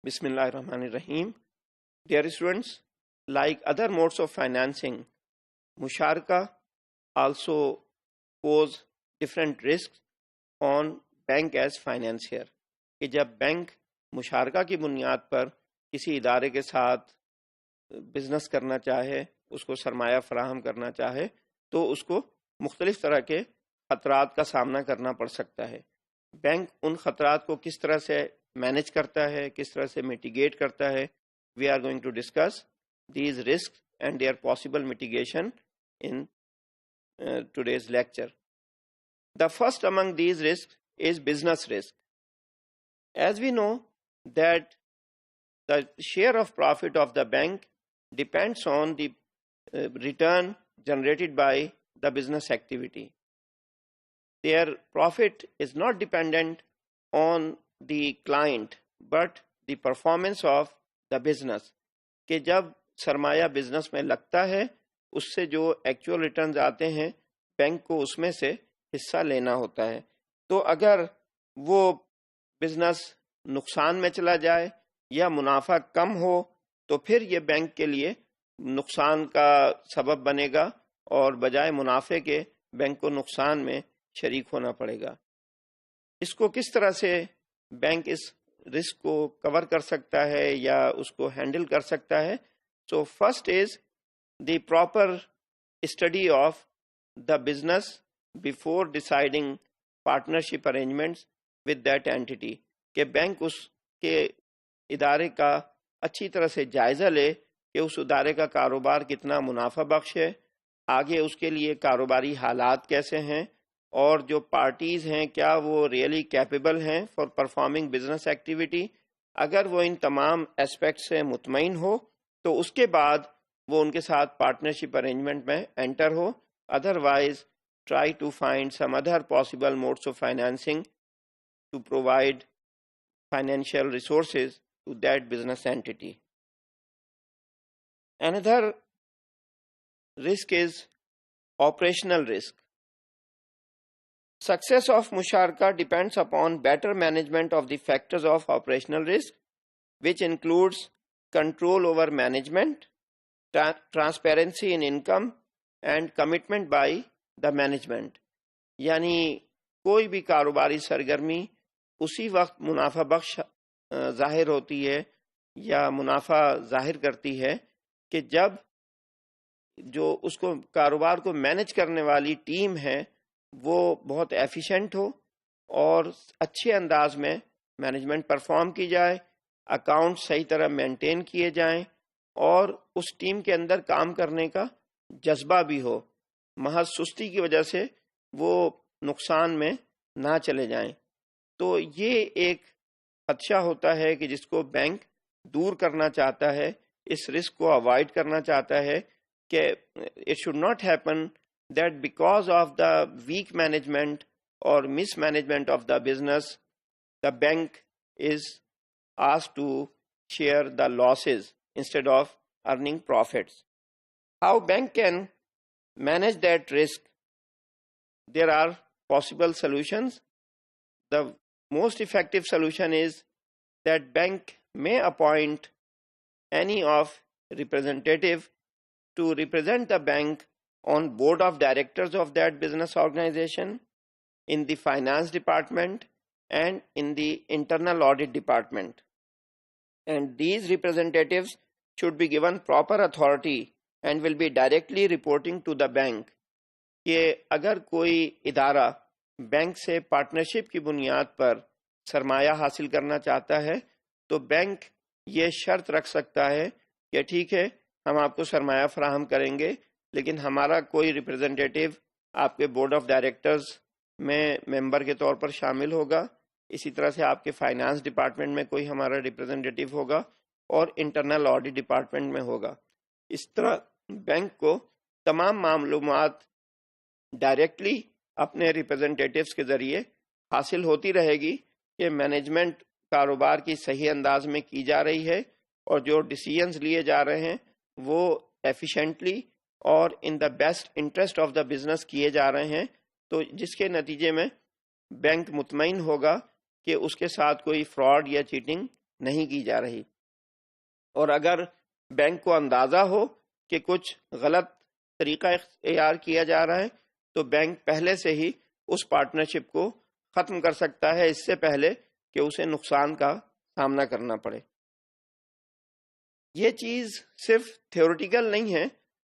Bismillah ar-Rahman ar-Rahim. Dear students, like other modes of financing, musharaka also pose different risks on bank as financier. کہ جب bank مشارکہ کی بنیاد پر کسی ادارے کے ساتھ بزنس کرنا چاہے، اس کو سرمایہ فراہم کرنا چاہے، تو اس کو مختلف طرح کے خطرات کا سامنا کرنا پڑ سکتا ہے. بینک ان خطرات کو کس طرح سے مینج کرتا ہے، کس طرح سے میٹیگیٹ کرتا ہے. We are going to discuss these risk and their possible mitigation in today's lecture. The first among these risks is business risk. As we know that the share of profit of the bank depends on the return generated by the business activity. Their profit is not dependent on the client but the performance of the business. کہ جب سرمایہ business میں لگتا ہے، اس سے جو actual returns آتے ہیں بینک کو اس میں سے حصہ لینا ہوتا ہے. تو اگر وہ بزنس نقصان میں چلا جائے یا منافع کم ہو تو پھر یہ بینک کے لیے نقصان کا سبب بنے گا اور بجائے منافع کے بینک کو نقصان میں شریک ہونا پڑے گا. اس کو کس طرح سے بینک اس رسک کو کور کر سکتا ہے یا اس کو ہینڈل کر سکتا ہے؟ So first is the proper study of the business before deciding partnership arrangements with that entity. کہ بینک اس کے ادارے کا اچھی طرح سے جائزہ لے کہ اس ادارے کا کاروبار کتنا منافع بخش ہے، آگے اس کے لیے کاروباری حالات کیسے ہیں، اور جو پارٹیز ہیں کیا وہ ریئلی کیپیبل ہیں فار پرفارمنگ بزنس ایکٹیویٹی. اگر وہ ان تمام اسپیکٹ سے مطمئن ہو تو اس کے بعد وہ ان کے ساتھ پارٹنرشپ ارینجمنٹ میں انٹر ہو. Otherwise try to find some other possible modes of financing to provide financial resources to that business entity. Another risk is operational risk. Success of musharaka depends upon better management of the factors of operational risk, which includes control over management, transparency in income and commitment by the management. یعنی کوئی بھی کاروباری سرگرمی اسی وقت منافع بخش ظاہر ہوتی ہے یا منافع ظاہر کرتی ہے کہ جب جو اس کو کاروبار کو مینج کرنے والی ٹیم ہے وہ بہت ایفیشینٹ ہو اور اچھے انداز میں مینجمنٹ پرفارم کی جائے، اکاؤنٹ صحیح طرح مینٹین کیے جائیں اور اس ٹیم کے اندر کام کرنے کا جذبہ بھی ہو، محض سستی کی وجہ سے وہ نقصان میں نہ چلے جائیں. تو یہ ایک خدشہ ہوتا ہے کہ جس کو بینک دور کرنا چاہتا ہے، اس رسک کو اوائڈ کرنا چاہتا ہے کہ it should not happen that because of the weak management اور mismanagement of the business the bank is asked to share the losses instead of earning profits. How bank can manage that risk? There are possible solutions. The most effective solution is that bank may appoint any of representative to represent the bank on board of directors of that business organization, in the finance department and in the internal audit department. And these representatives should be given proper authority and will be directly reporting to the bank. کہ اگر کوئی ادارہ bank سے partnership کی بنیاد پر سرمایہ حاصل کرنا چاہتا ہے تو بینک یہ شرط رکھ سکتا ہے کہ ٹھیک ہے ہم آپ کو سرمایہ فراہم کریں گے لیکن ہمارا کوئی ریپرزینٹیٹیو آپ کے بورڈ آف ڈائریکٹرز میں ممبر کے طور پر شامل ہوگا. اسی طرح سے آپ کے فائنانس ڈپارٹمنٹ میں کوئی ہمارا ریپرزینٹیٹیو ہوگا اور انٹرنل آڈٹ ڈپارٹمنٹ میں ہوگا. اس طرح بینک کو تمام معلومات ڈائریکٹلی اپنے ریپرزینٹیٹیوز کے ذریعے حاصل ہوتی رہے گی کہ مینجمنٹ کاروبار کی صحیح انداز میں کی جا رہی ہے اور جو ڈیسیژنز لیے جا رہے ہیں وہ ایفیشینٹلی اور in the best interest of the business کیے جا رہے ہیں. تو جس کے نتیجے میں بینک مطمئن ہوگا کہ اس کے ساتھ کوئی فراڈ یا چیٹنگ نہیں کی جا رہی، اور اگر بینک کو اندازہ ہو کہ کچھ غلط طریقہ اختیار کیا جا رہا ہے تو بینک پہلے سے ہی اس پارٹنرشپ کو ختم کر سکتا ہے اس سے پہلے کہ اسے نقصان کا سامنا کرنا پڑے۔ یہ چیز صرف تھیوریٹیکل نہیں ہے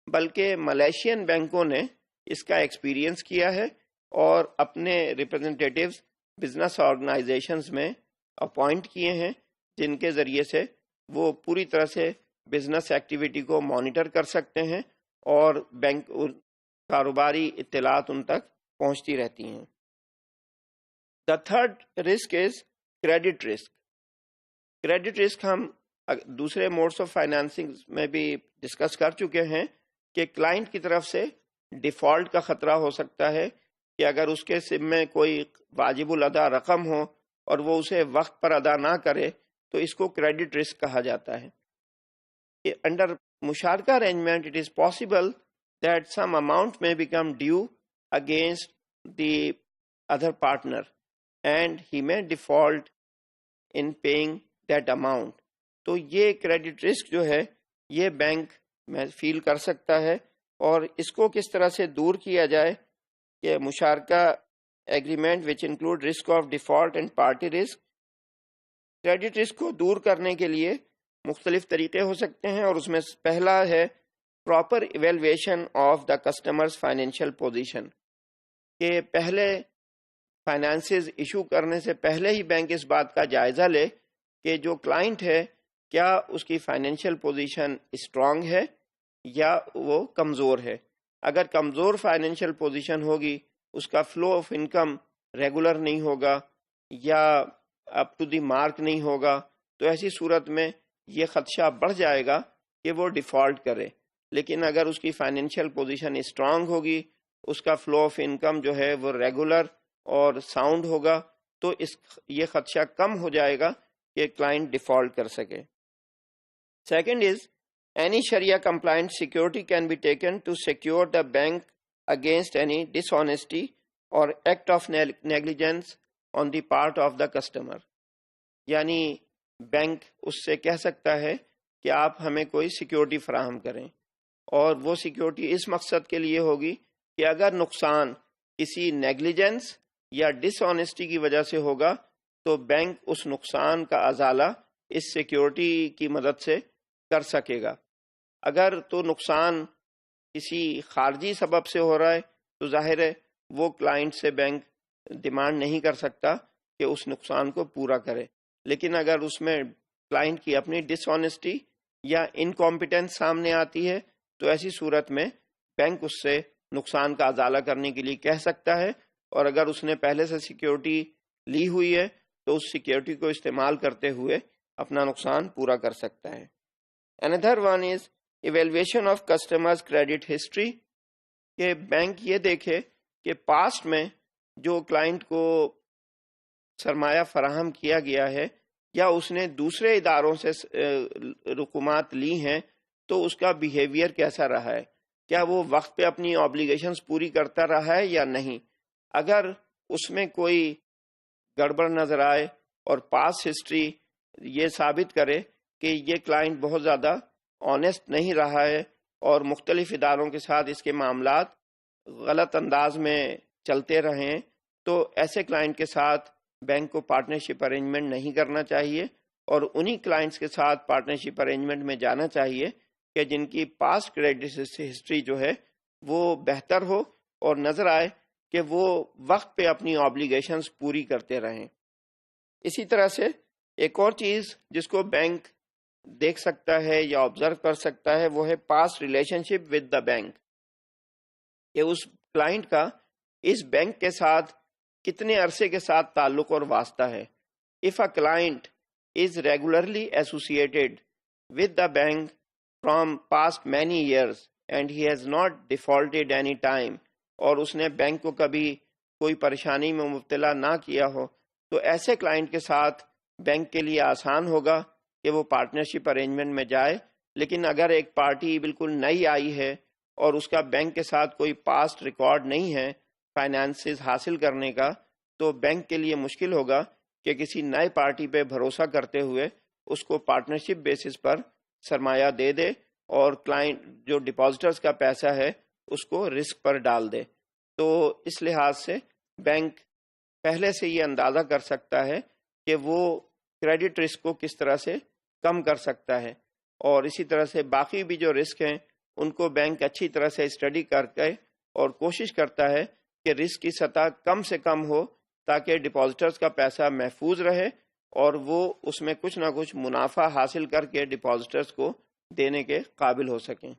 بلکہ ملیشین بینکوں نے اس کا ایکسپیرینس کیا ہے اور اپنے ریپرزنٹیٹیوز بزنس آرگنائزیشنز میں اپوائنٹ کیے ہیں، جن کے ذریعے سے وہ پوری طرح سے بزنس ایکٹیویٹی کو مانیٹر کر سکتے ہیں اور بینک کاروباری اطلاعات ان تک پہنچتی رہتی ہیں۔ The third risk is credit risk. Credit risk ہم دوسرے موڈس آف فائنانسنگ میں بھی ڈسکس کر چکے ہیں کہ کلائنٹ کی طرف سے ڈیفالٹ کا خطرہ ہو سکتا ہے کہ اگر اس کے سم میں کوئی واجب الادا رقم ہو اور وہ اسے وقت پر ادا نہ کرے تو اس کو کریڈٹ رسک کہا جاتا ہے۔ انڈر مشارکہ arrangement it is possible that some amount may become due against the other partner and he may default in paying that amount۔ تو یہ کریڈٹ رسک جو ہے یہ بینک میں فیل کر سکتا ہے، اور اس کو کس طرح سے دور کیا جائے کہ مشارکہ ایگریمنٹ وچ include risk of default and party risk, credit risk کو دور کرنے کے لیے مختلف طریقے ہو سکتے ہیں، اور اس میں پہلا ہے proper evaluation of the customers financial position, کہ پہلے فائنانسز ایشو کرنے سے پہلے ہی بینک اس بات کا جائزہ لے کہ جو کلائنٹ ہے کیا اس کی فائنینشیل پوزیشن اسٹرانگ ہے یا وہ کمزور ہے۔ اگر کمزور فائنینشیل پوزیشن ہوگی، اس کا فلو آف انکم ریگولر نہیں ہوگا یا اپ ٹو دی مارک نہیں ہوگا، تو ایسی صورت میں یہ خدشہ بڑھ جائے گا کہ وہ ڈیفالٹ کرے۔ لیکن اگر اس کی فائنینشیل پوزیشن اسٹرانگ ہوگی، اس کا فلو آف انکم جو ہے وہ ریگولر اور ساؤنڈ ہوگا، تو یہ خدشہ کم ہو جائے گا کہ کلائنٹ ڈیفالٹ کر سکے۔ Second is any Sharia compliant security can be taken to secure the bank against any dishonesty or act of negligence on the part of the customer۔ یعنی بینک اس سے کہہ سکتا ہے کہ آپ ہمیں کوئی سیکیورٹی فراہم کریں، اور وہ سیکیورٹی اس مقصد کے لیے ہوگی کہ اگر نقصان کسی نیگلیجنس یا ڈس آنیسٹی کی وجہ سے ہوگا تو بینک اس نقصان کا ازالہ اس سیکیورٹی کی مدد سے کر سکے گا۔ اگر تو نقصان کسی خارجی سبب سے ہو رہا ہے تو ظاہر ہے وہ کلائنٹ سے بینک ڈیمانڈ نہیں کر سکتا کہ اس نقصان کو پورا کرے، لیکن اگر اس میں کلائنٹ کی اپنی ڈس آنیسٹی یا انکمپیٹنس سامنے آتی ہے تو ایسی صورت میں بینک اس سے نقصان کا ازالہ کرنے کے لیے کہہ سکتا ہے، اور اگر اس نے پہلے سے سیکیورٹی لی ہوئی ہے تو اس سیکیورٹی کو استعمال کرتے ہوئے اپنا نقصان پورا کر سکتا ہے۔ Another one is evaluation of customers credit history، کہ بینک یہ دیکھے کہ پاسٹ میں جو کلائنٹ کو سرمایہ فراہم کیا گیا ہے یا اس نے دوسرے اداروں سے رقومات لی ہیں تو اس کا بیہیویئر کیسا رہا ہے، کیا وہ وقت پہ اپنی آبلیگیشنز پوری کرتا رہا ہے یا نہیں۔ اگر اس میں کوئی گڑبڑ نظر آئے اور پاس ہسٹری یہ ثابت کرے کہ یہ کلائنٹ بہت زیادہ آنیسٹ نہیں رہا ہے اور مختلف اداروں کے ساتھ اس کے معاملات غلط انداز میں چلتے رہیں، تو ایسے کلائنٹ کے ساتھ بینک کو پارٹنرشپ ارینجمنٹ نہیں کرنا چاہیے، اور انہی کلائنٹس کے ساتھ پارٹنرشپ ارینجمنٹ میں جانا چاہیے کہ جن کی پاسٹ کریڈٹ ہسٹری جو ہے وہ بہتر ہو اور نظر آئے کہ وہ وقت پہ اپنی آبلیگیشنز پوری کرتے رہیں۔ اسی طرح سے ایک اور چیز جس کو بینک دیکھ سکتا ہے یا آبزرو کر سکتا ہے وہ ہے past relation ship with the bank, کہ اس کلائنٹ کا اس بینک کے ساتھ کتنے عرصے کے ساتھ تعلق اور واسطہ ہے۔ If a client is regularly associated with the bank from past many years and he has not defaulted any time, اور اس نے بینک کو کبھی کوئی پریشانی میں مبتلا نہ کیا ہو، تو ایسے کلائنٹ کے ساتھ بینک کے لیے آسان ہوگا کہ وہ پارٹنرشپ ارینجمنٹ میں جائے۔ لیکن اگر ایک پارٹی بالکل نئی آئی ہے اور اس کا بینک کے ساتھ کوئی پاسٹ ریکارڈ نہیں ہے فائنانسز حاصل کرنے کا، تو بینک کے لیے مشکل ہوگا کہ کسی نئے پارٹی پہ بھروسہ کرتے ہوئے اس کو پارٹنرشپ بیسس پر سرمایہ دے دے اور کلائنٹ جو ڈپازٹرز کا پیسہ ہے اس کو رسک پر ڈال دے. تو اس لحاظ سے بینک پہلے سے یہ اندازہ کر سکتا ہے کہ وہ کریڈٹ رسک کو کس طرح سے کم کر سکتا ہے، اور اسی طرح سے باقی بھی جو رسک ہیں ان کو بینک اچھی طرح سے اسٹڈی کر کے اور کوشش کرتا ہے کہ رسک کی سطح کم سے کم ہو تاکہ ڈپازٹرز کا پیسہ محفوظ رہے اور وہ اس میں کچھ نہ کچھ منافع حاصل کر کے ڈپازٹرز کو دینے کے قابل ہو سکیں.